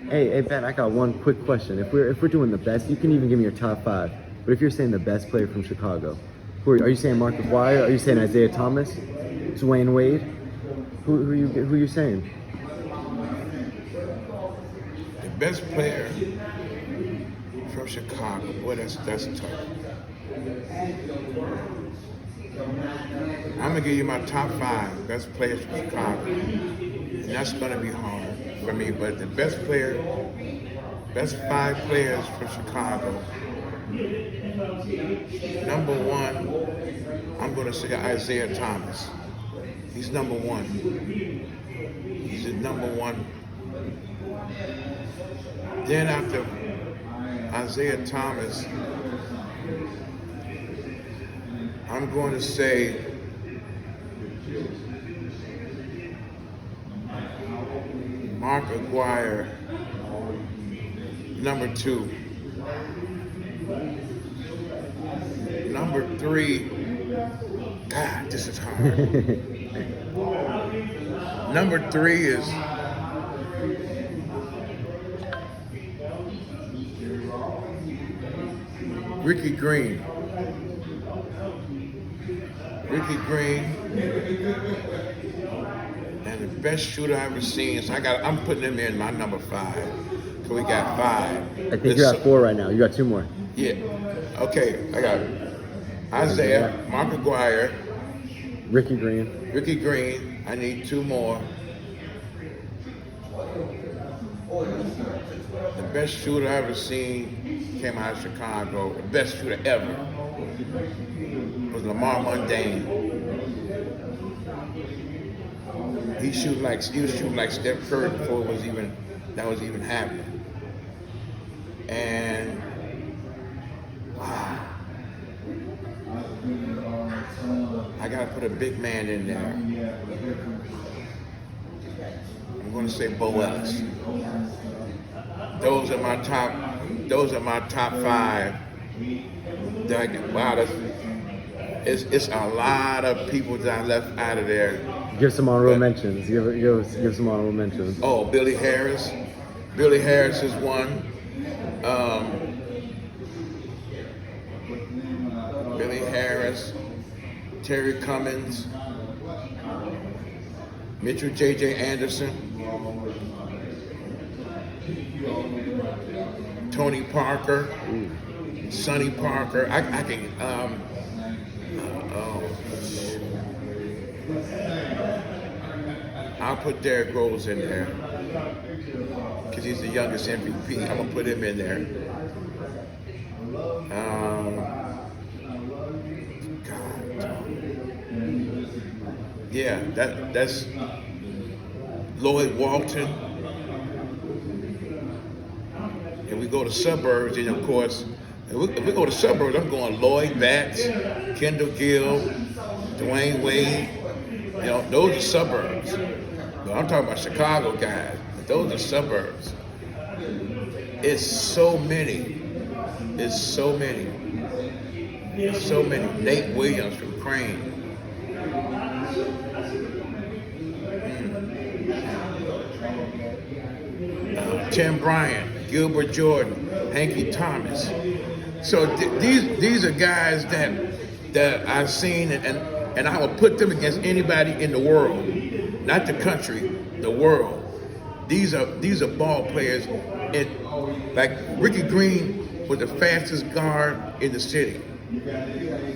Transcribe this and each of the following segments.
Hey, Ben, I got one quick question. If we're doing the best, you can even give me your top five. But if you're saying the best player from Chicago, are you saying Mark McGuire? Are you saying Isaiah Thomas? Dwayne Wade? Who are you saying? The best player from Chicago. Boy, that's tough. I'm gonna give you my top five best players from Chicago, and that's gonna be hard for me. But the best five players from Chicago. Number one, I'm gonna say Isaiah Thomas. He's number one. He's the number one. Then after Isaiah Thomas, I'm going to say Mark Aguirre, number two. Number three, God, this is hard. Number three is Ricky Green. Ricky Green, and the best shooter I've ever seen. So I'm putting him in my number five. So we got five. I think you're at four right now. You got two more. Yeah. Okay, I got Isaiah, Mark Aguirre, Ricky Green. Ricky Green. I need two more. The best shooter I ever seen came out of Chicago. The best shooter ever was Lamar Mundane. He was shooting like Steph Curry before that was even happening. And wow, I gotta put a big man in there. I'm gonna say Bo Willis. Those are my top five. Wow, it's a lot of people that I left out of there. Give some honorable mentions. Give some honorable mentions. Oh, Billy Harris. Billy Harris is one. Billy Harris, Terry Cummins, Mitchell J.J. Anderson, Tony Parker, Sonny Parker. I can. I'll put Derrick Rose in there because he's the youngest MVP. I'm gonna put him in there. Yeah, that's Lloyd Walton. And we go to suburbs, and of course, if we go to suburbs, I'm going Lloyd Batts, Kendall Gill, Dwayne Wade. You know, those are suburbs. But I'm talking about Chicago guys. Those are suburbs. It's so many. It's so many. It's so many. Nate Williams from Crane. Tim Bryant, Gilbert Jordan, Hanky Thomas. So these are guys that I've seen, and I will put them against anybody in the world, not the country, the world. These are ball players. Like Ricky Green was the fastest guard in the city.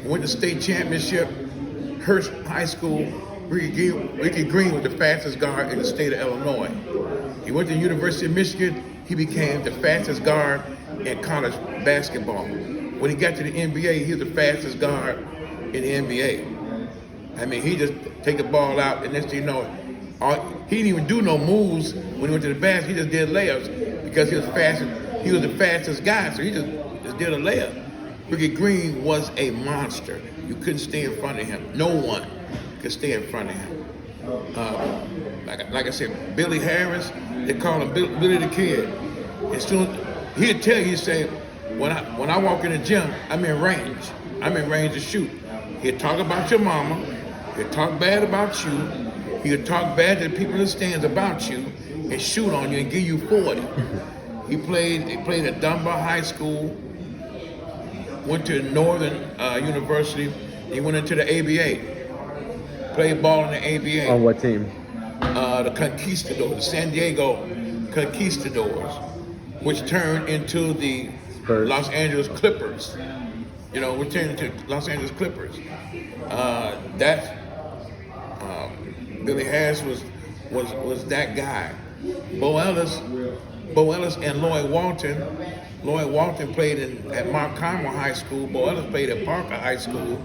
Went to state championship, Hearst High School. Ricky Green was the fastest guard in the state of Illinois. He went to the University of Michigan. He became the fastest guard in college basketball. When he got to the NBA, he was the fastest guard in the NBA. I mean, he just take the ball out, and next thing you know, he didn't even do no moves when he went to the basket. He just did layups because he was fast. He was the fastest guy, so he just did a layup. Ricky Green was a monster. You couldn't stay in front of him. No one could stay in front of him. Like I said, Billy Harris, they call him Billy the Kid. As soon he'd tell you, he'd say, when I walk in the gym, I'm in range. I'm in range to shoot. He'd talk about your mama. He'd talk bad about you. He'd talk bad to the people in the stands about you. and shoot on you and give you 40. He played at Dunbar High School, went to Northern University. He went into the ABA, played ball in the ABA. On what team? The Conquistadors, the San Diego Conquistadors, which turned into the Spurs. Los Angeles Clippers. You know, we turned into Los Angeles Clippers. Billy Harris was that guy. Bo Ellis and Lloyd Walton. Lloyd Walton played at Mark Carmel High School. Bo Ellis played at Parker High School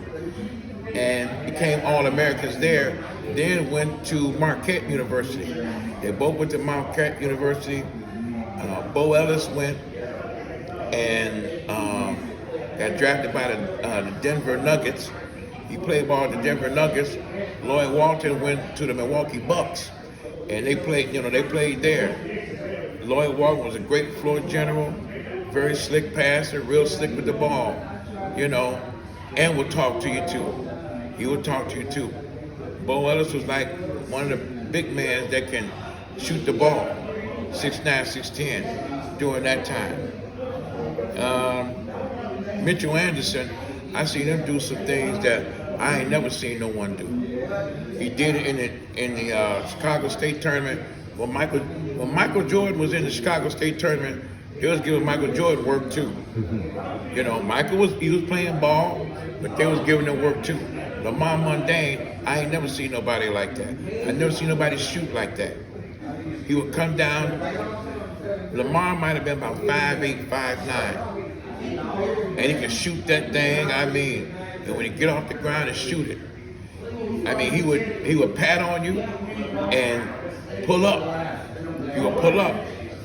and became All-Americans there. Then went to Marquette University. They both went to Marquette University. Bo Ellis went and got drafted by the Denver Nuggets. He played ball at the Denver Nuggets. Lloyd Walton went to the Milwaukee Bucks, and they played there. Lloyd Walton was a great floor general, very slick passer, real slick with the ball, you know, and would talk to you too. He would talk to you too. Bo Ellis was like one of the big men that can shoot the ball, 6'9", 6'10", during that time. Mitchell Anderson, I seen him do some things that I ain't never seen no one do. He did it in the Chicago State tournament. When Michael Jordan was in the Chicago State tournament, they was giving Michael Jordan work too. You know, he was playing ball, but they was giving him work too. Lamar Mundane, I ain't never seen nobody like that. I never seen nobody shoot like that. He would come down. Lamar might have been about 5'8", 5'9", and he could shoot that thing. I mean, and when he get off the ground and shoot it, I mean, he would pat on you and pull up. He would pull up,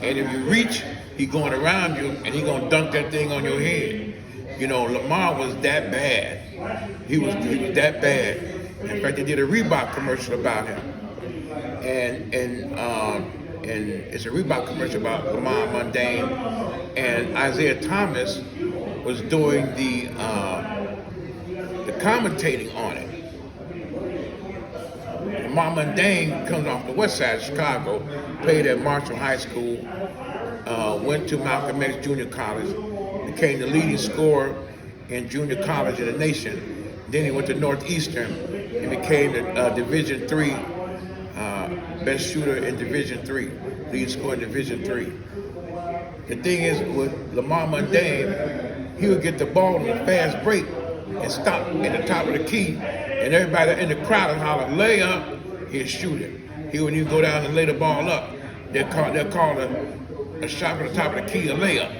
and if you reach, he going around you and he gonna dunk that thing on your head. You know, Lamar was that bad. He was that bad. In fact, they did a Reebok commercial about him, and it's a Reebok commercial about Lamar Mundane, and Isaiah Thomas was doing the commentating on it. Lamar Mundane comes off the west side of Chicago, played at Marshall High School, went to Malcolm X Junior College, became the leading scorer in junior college in the nation. Then he went to Northeastern and became the Division III best shooter in Division III, leading scorer in Division III. The thing is, with Lamar Mundane, he would get the ball in a fast break and stop at the top of the key, and everybody in the crowd would holler, lay up, he'd shoot it. He wouldn't even go down and lay the ball up. They'll call a shot at the top of the key a layup.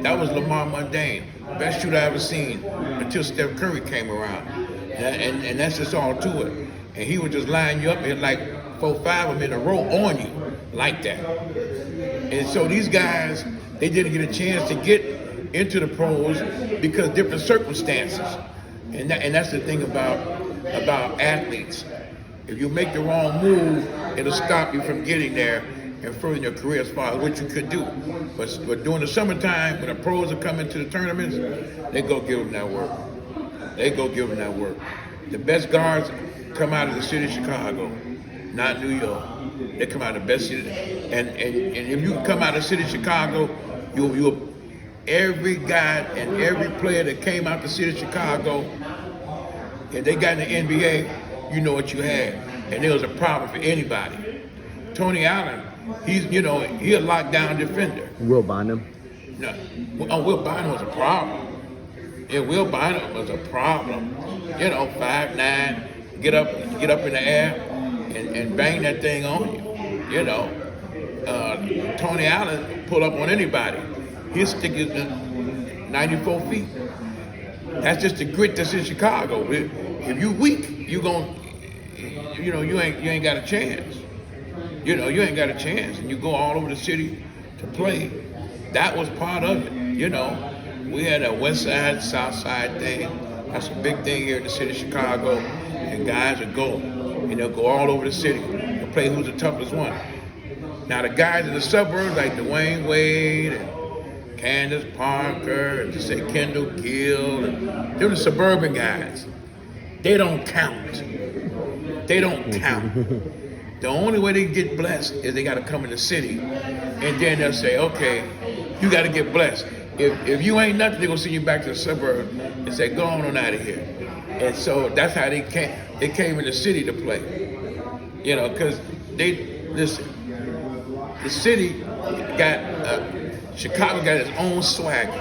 That was Lamar Mundane, best shooter I ever seen until Steph Curry came around. And that's just all to it. And he would just line you up and like 4, 5 of them in a row on you like that. And so these guys, they didn't get a chance to get into the pros because different circumstances. And that's the thing about athletes. If you make the wrong move, it'll stop you from getting there and furthering your career as far as what you could do. But during the summertime, when the pros are coming to the tournaments, they go give them that work. They go give them that work. The best guards come out of the city of Chicago, not New York. They come out of the best city. And if you come out of the city of Chicago, you'll every guy and every player that came out the city of Chicago, if they got in the NBA, you know what you had. And there was a problem for anybody. Tony Allen, he's a lockdown defender. Will Bynum. No, Will Bynum was a problem. Yeah, Will Bynum was a problem. 5'9", get up in the air and bang that thing on you. Tony Allen pull up on anybody. His stick is 94 feet. That's just the grit that's in Chicago. If you weak, you ain't got a chance. You ain't got a chance, and you go all over the city to play. That was part of it. We had a West Side, South Side thing. That's a big thing here in the city of Chicago, and guys would go, and they'll go all over the city to play who's the toughest one. Now the guys in the suburbs like Dwayne Wade and Candace Parker, and to say Kendall Gill, and they're the suburban guys. They don't count. They don't count. The only way they get blessed is they got to come in the city, and then they'll say, okay, you got to get blessed. If you ain't nothing, they're gonna send you back to the suburb and say, go on out of here. And so that's how they came. They came in the city to play. You know, because the city got Chicago got its own swagger.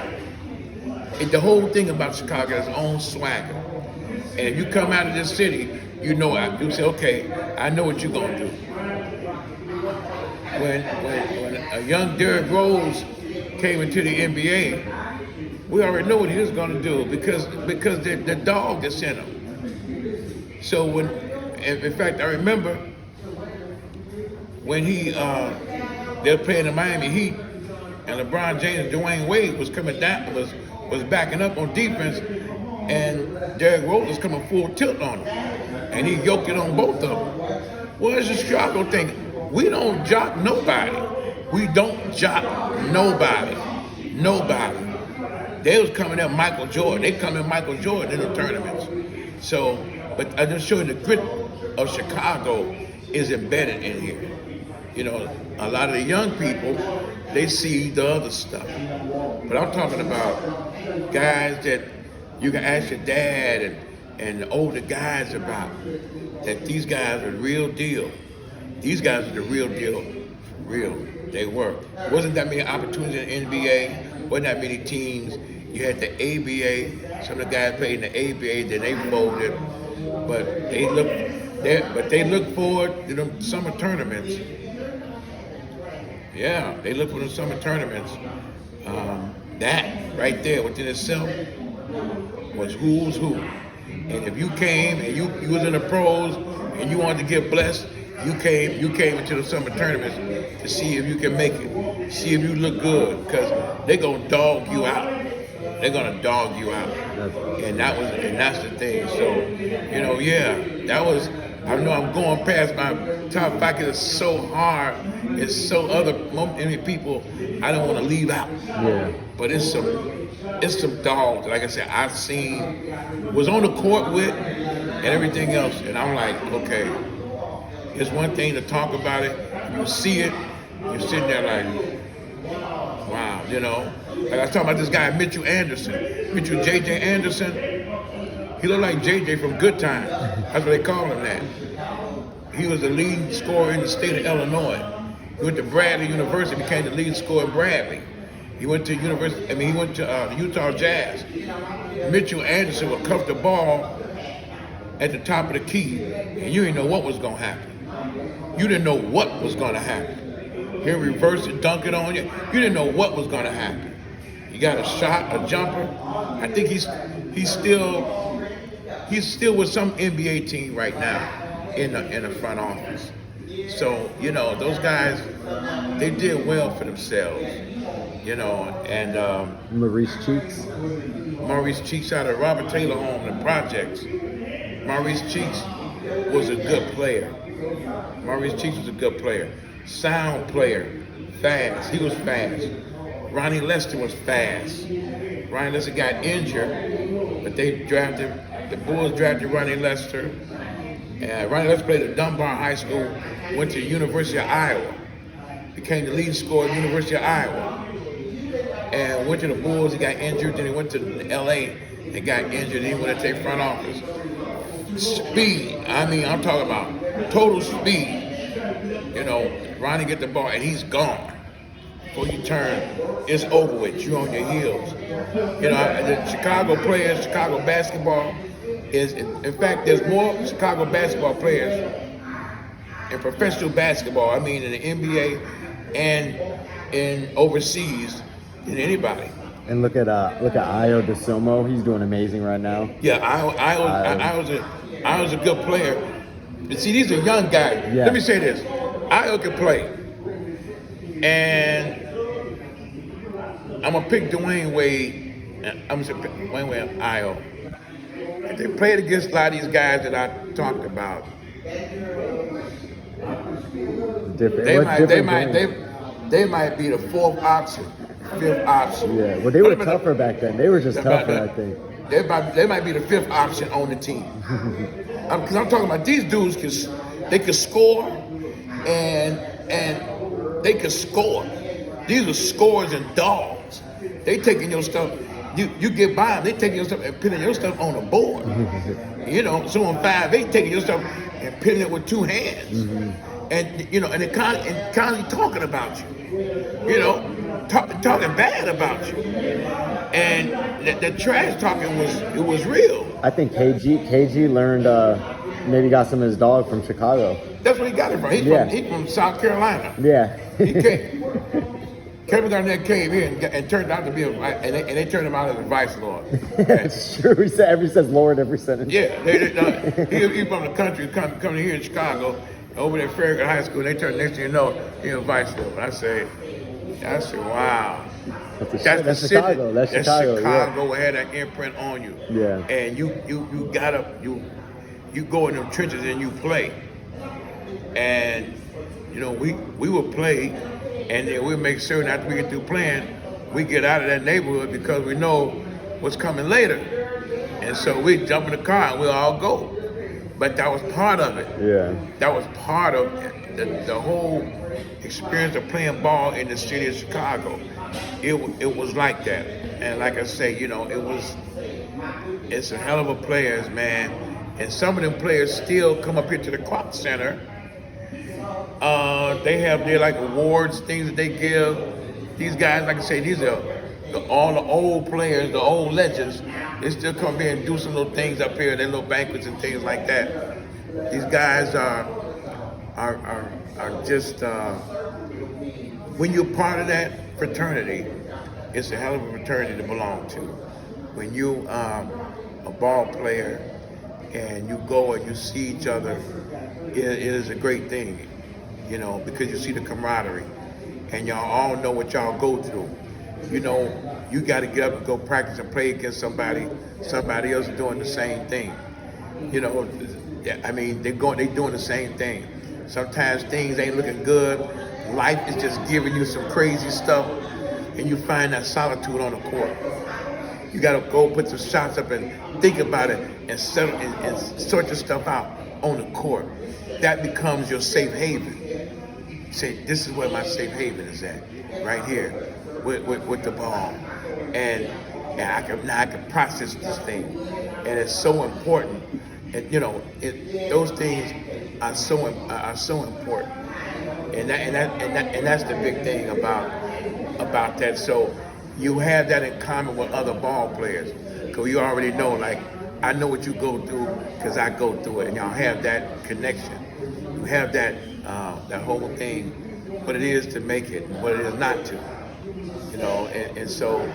And the whole thing about Chicago got its own swagger. And if you come out of this city, you say, okay, I know what you're gonna do. When a young Derrick Rose came into the NBA, we already know what he was gonna do because the dog that's in him. So in fact, I remember when they were playing the Miami Heat, and LeBron James and Dwayne Wade was coming down, was backing up on defense, and Derrick Rose was coming full tilt on him, and he yoked it on both of them. Well, it's a Chicago thing. We don't jock nobody. We don't jock nobody. Nobody. They was coming at Michael Jordan. They come at Michael Jordan in the tournaments. So, but I just showing the grit of Chicago is embedded in here. You know, a lot of the young people, they see the other stuff. But I'm talking about guys that you can ask your dad and the older guys about, that these guys are the real deal. These guys are the real deal, for real. They were. Wasn't that many opportunities in the NBA, wasn't that many teams. You had the ABA, some of the guys played in the ABA, then they folded. But they look forward to them summer tournaments. Yeah, they look for the summer tournaments. That right there within itself was who's who. And if you came and you was in the pros and you wanted to get blessed, you came into the summer tournaments to see if you can make it, see if you look good, because they're gonna dog you out. They're gonna dog you out. And that's the thing. So, you know, yeah, that was. I know I'm going past my top five because it's so hard. It's so many people I don't want to leave out. Yeah. But it's some dogs. Like I said, I've seen, was on the court with, and everything else. And I'm like, okay, it's one thing to talk about it. You see it, you're sitting there like, wow, you know. Like I was talking about this guy, Mitchell J.J. Anderson. He looked like JJ from Good Time. That's what they call him that. He was the lead scorer in the state of Illinois. He went to Bradley University, became the lead scorer in Bradley. He went to the Utah Jazz. Mitchell Anderson would cuff the ball at the top of the key, and you didn't know what was going to happen. You didn't know what was going to happen. He'll reverse it, dunk it on you. You didn't know what was going to happen. He got a shot, a jumper. I think he's still with some NBA team right now in the front office. So, you know, those guys, they did well for themselves, you know, and Maurice Cheeks out of Robert Taylor Home, the projects. Maurice Cheeks was a good player. Sound player, fast. He was fast. Ronnie Lester was fast. Ronnie Lester got injured, but the Bulls drafted Ronnie Lester. And Ronnie Lester played at Dunbar High School, went to the University of Iowa, became the lead scorer at the University of Iowa, and went to the Bulls. He got injured, then he went to LA and got injured, then he went to their front office. Speed, I mean, I'm talking about total speed. You know, Ronnie get the ball and he's gone. Before you turn, it's over with. You're on your heels. You know, the Chicago players, Chicago basketball is, in fact, there's more Chicago basketball players in professional basketball, I mean in the NBA and in overseas than anybody. And look at Io DeSomo. He's doing amazing right now. Yeah, I was a good player. But see, these are young guys. Yeah. Let me say this. Io can play. And I'm going to pick Dwayne Wade. I'm going to pick Dwayne Wade and Io. If they played against a lot of these guys that I talked about, they might be the fourth option, fifth option. Yeah, well, they were tougher back then. They were just tougher, I think. They might be the fifth option on the team. Because I'm talking about these dudes, they can score, and they can score. These are scores and dogs. They taking your stuff. You get by them, they taking your stuff and putting your stuff on the board. You know, so on 5-8, taking your stuff and pinning it with 2 hands. And you know, and constantly talking about you. You know, talking bad about you. And the trash talking was real. I think KG learned maybe got some of his dog from Chicago. That's where he got it from. He's from South Carolina. Yeah. He came down there, came in, and turned out to be and they turned him out as a vice lord. It's true. He says Lord every sentence. Yeah, he's from the country, coming here in Chicago, over there at Farragut High School. They turned, next thing you know, he's a vice lord. I say, wow. That's Chicago. That's Chicago. Chicago had that imprint on you. Yeah. And you go in them trenches and you play. And you know, we will play, and then we'll make certain after we get through playing, we get out of that neighborhood because we know what's coming later. And so we jump in the car and we'll all go. But that was part of it. Yeah. That was part of the whole experience of playing ball in the city of Chicago. It was like that. And like I say, you know, it's a hell of a players, man. And some of them players still come up here to the Clark Center. They have their like awards, things that they give. These guys, like I say, these are all the old players, the old legends. They still come here and do some little things up here, their little banquets and things like that. These guys are just when you're part of that fraternity, it's a hell of a fraternity to belong to. When you a ball player and you go and you see each other, it is a great thing, you know, because you see the camaraderie and y'all all know what y'all go through. You know, you got to get up and go practice and play against somebody else is doing the same thing. You know, I mean, they doing the same thing. Sometimes things ain't looking good. Life is just giving you some crazy stuff, and you find that solitude on the court. You got to go put some shots up and think about it and settle and sort your stuff out on the court. That becomes your safe haven. You say, this is where my safe haven is at, right here, with the ball. And I can process this thing. And it's so important. And you know, those things are so important. And that's the big thing about that. So you have that in common with other ball players, because you already know, like, I know what you go through because I go through it, and y'all have that connection. You have that whole thing, what it is to make it, and what it is not to. You know, and so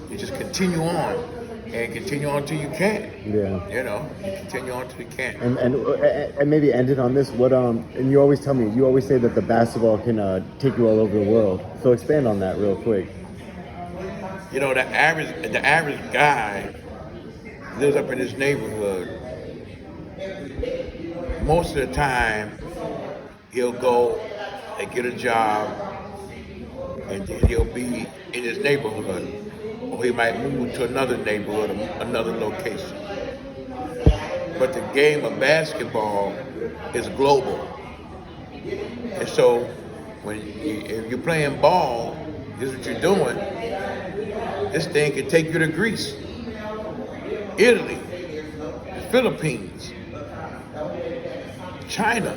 you just continue on. And continue on till you can. Yeah. You know, continue on till you can. And maybe end it on this. What and you always tell me, you always say that the basketball can take you all over the world. So expand on that real quick. You know, the average guy lives up in this neighborhood. Most of the time, he'll go and get a job, and then he'll be in his neighborhood. Or he might move to another neighborhood, another location. But the game of basketball is global. And so if you're playing ball, this is what you're doing, this thing can take you to Greece, Italy, the Philippines, China.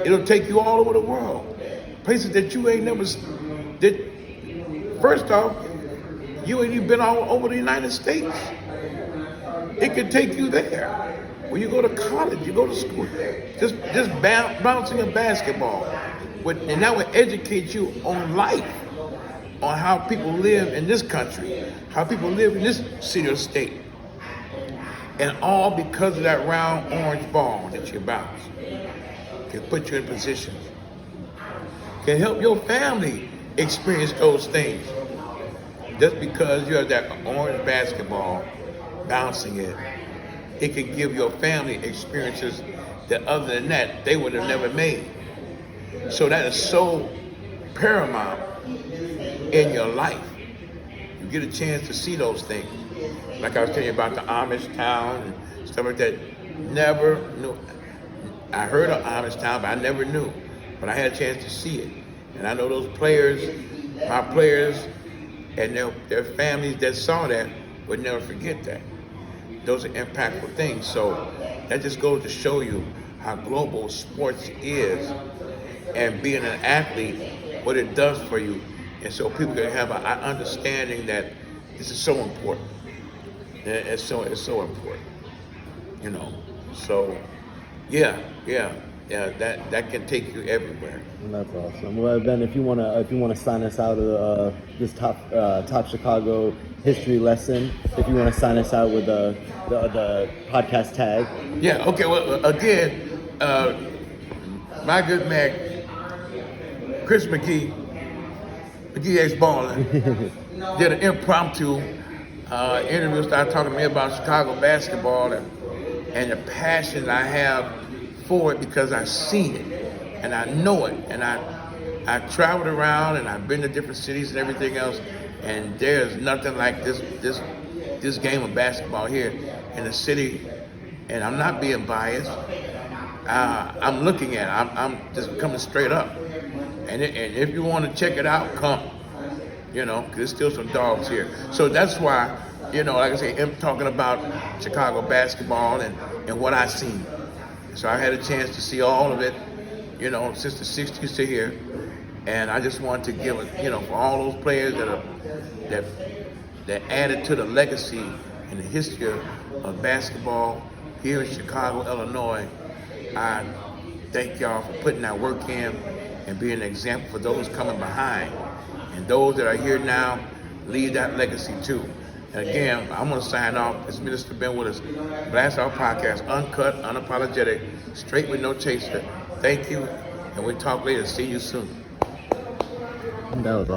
It'll take you all over the world. Places that you ain't never, first off, you ain't even been all over the United States. It could take you there. When you go to college, you go to school, just bouncing a basketball. And that would educate you on life, on how people live in this country, how people live in this city or state. And all because of that round orange ball that you bounce. Can put you in positions. Can help your family experience those things. Just because you have that orange basketball bouncing it can give your family experiences that other than that, they would have never made. So that is so paramount in your life. You get a chance to see those things. Like I was telling you about the Amish town and stuff like that. Never knew. I heard of Amish town, but I never knew. but I had a chance to see it. And I know those players, my players, and their families that saw that would never forget that. Those are impactful things. So that just goes to show you how global sports is, and being an athlete, what it does for you. And so people can have an understanding that this is so important. It's so important, you know. So yeah, that can take you everywhere. That's awesome. Well, Ben, if you wanna sign us out of this top Chicago history lesson, if you wanna sign us out with the podcast tag. Yeah. Okay. Well, again, my good man, Chris McGee X Ballin, did an impromptu interview, started talking to me about Chicago basketball and the passion I have for it because I've seen it and I know it, and I traveled around and I've been to different cities and everything else, and there's nothing like this game of basketball here in the city. And I'm not being biased. I'm looking at it. I'm just coming straight up. And if you want to check it out, come. You know, because there's still some dogs here. So that's why, you know, like I say, I'm talking about Chicago basketball and what I've seen. So I had a chance to see all of it, you know, since the 60s to here. And I just wanted to give it, you know, for all those players that added to the legacy and the history of basketball here in Chicago, Illinois. I thank y'all for putting that work in and being an example for those coming behind. And those that are here now, leave that legacy too. And again, I'm going to sign off. It's Minister Ben Willis, Blast Off Podcast, uncut, unapologetic, straight with no chaser. Thank you, and we'll talk later. See you soon. That was awesome.